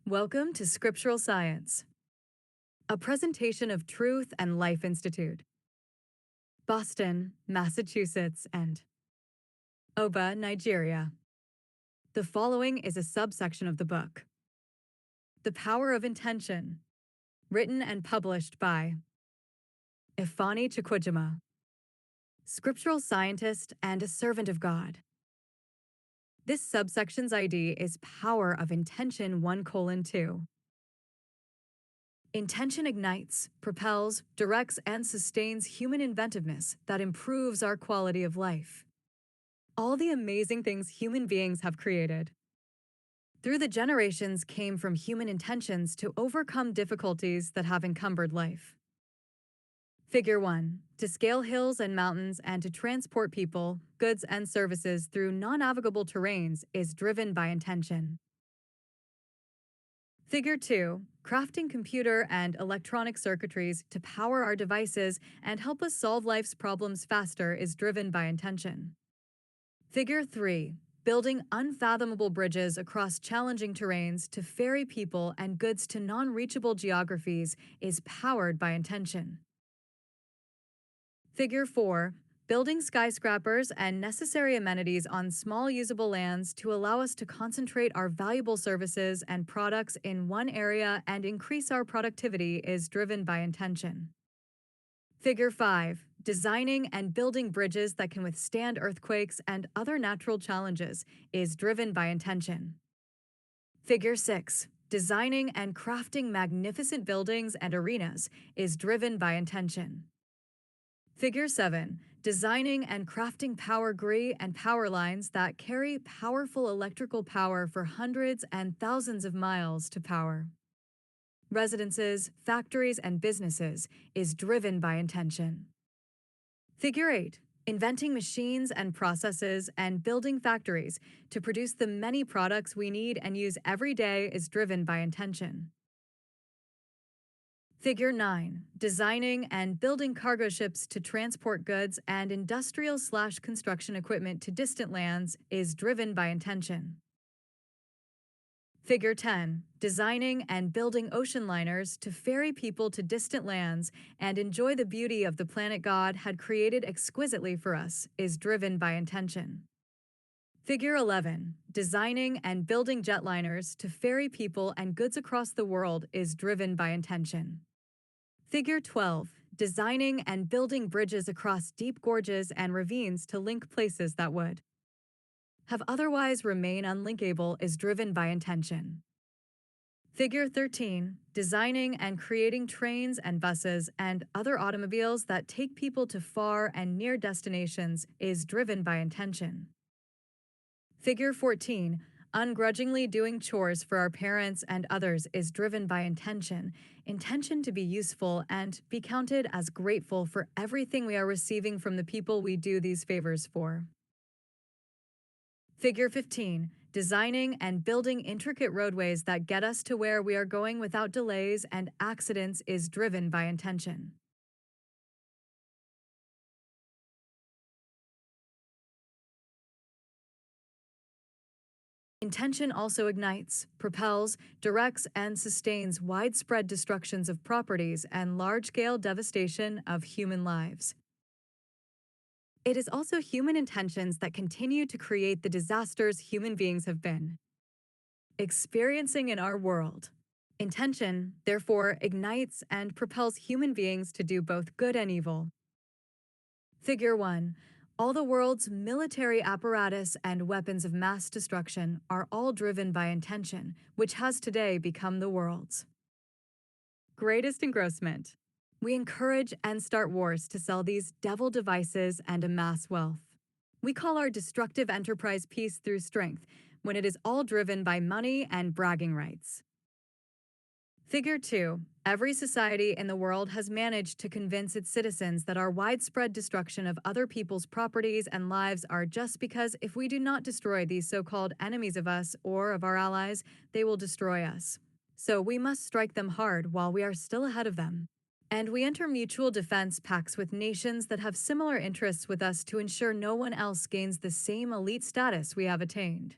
Welcome to Scriptural Science, a presentation of Truth and Life Institute, Boston, Massachusetts, and Oba, Nigeria. The following is a subsection of the book, The Power of Intention, written and published by Ifeanyi Chukwujima, scriptural scientist and a servant of God. This subsection's ID is Power of Intention 1:2. Intention ignites, propels, directs, and sustains human inventiveness that improves our quality of life. All the amazing things human beings have created through the generations came from human intentions to overcome difficulties that have encumbered life. Figure 1. To scale hills and mountains and to transport people, goods, and services through non-navigable terrains is driven by intention. Figure 2. Crafting computer and electronic circuitries to power our devices and help us solve life's problems faster is driven by intention. Figure 3. Building unfathomable bridges across challenging terrains to ferry people and goods to non-reachable geographies is powered by intention. Figure 4. Building skyscrapers and necessary amenities on small usable lands to allow us to concentrate our valuable services and products in one area and increase our productivity is driven by intention. Figure 5. Designing and building bridges that can withstand earthquakes and other natural challenges is driven by intention. Figure 6. Designing and crafting magnificent buildings and arenas is driven by intention. Figure 7. Designing and crafting power grid and power lines that carry powerful electrical power for hundreds and thousands of miles to power residences, factories, and businesses is driven by intention. Figure 8. Inventing machines and processes and building factories to produce the many products we need and use every day is driven by intention. Figure 9. Designing and building cargo ships to transport goods and industrial/construction equipment to distant lands is driven by intention. Figure 10. Designing and building ocean liners to ferry people to distant lands and enjoy the beauty of the planet God had created exquisitely for us is driven by intention. Figure 11. Designing and building jetliners to ferry people and goods across the world is driven by intention. Figure 12. Designing and building bridges across deep gorges and ravines to link places that would have otherwise remain unlinkable is driven by intention. Figure 13. Designing and creating trains and buses and other automobiles that take people to far and near destinations is driven by intention. Figure 14. Ungrudgingly doing chores for our parents and others is driven by intention to be useful and be counted as grateful for everything we are receiving from the people we do these favors for. Figure 15. Designing and building intricate roadways that get us to where we are going without delays and accidents is driven by intention. Intention also ignites, propels, directs, and sustains widespread destructions of properties and large-scale devastation of human lives. It is also human intentions that continue to create the disasters human beings have been experiencing in our world. Intention, therefore, ignites and propels human beings to do both good and evil. Figure 1. All the world's military apparatus and weapons of mass destruction are all driven by intention, which has today become the world's greatest engrossment. We encourage and start wars to sell these devil devices and amass wealth. We call our destructive enterprise peace through strength, when it is all driven by money and bragging rights. Figure 2. Every society in the world has managed to convince its citizens that our widespread destruction of other people's properties and lives are just because if we do not destroy these so-called enemies of us or of our allies, they will destroy us. So we must strike them hard while we are still ahead of them. And we enter mutual defense pacts with nations that have similar interests with us to ensure no one else gains the same elite status we have attained.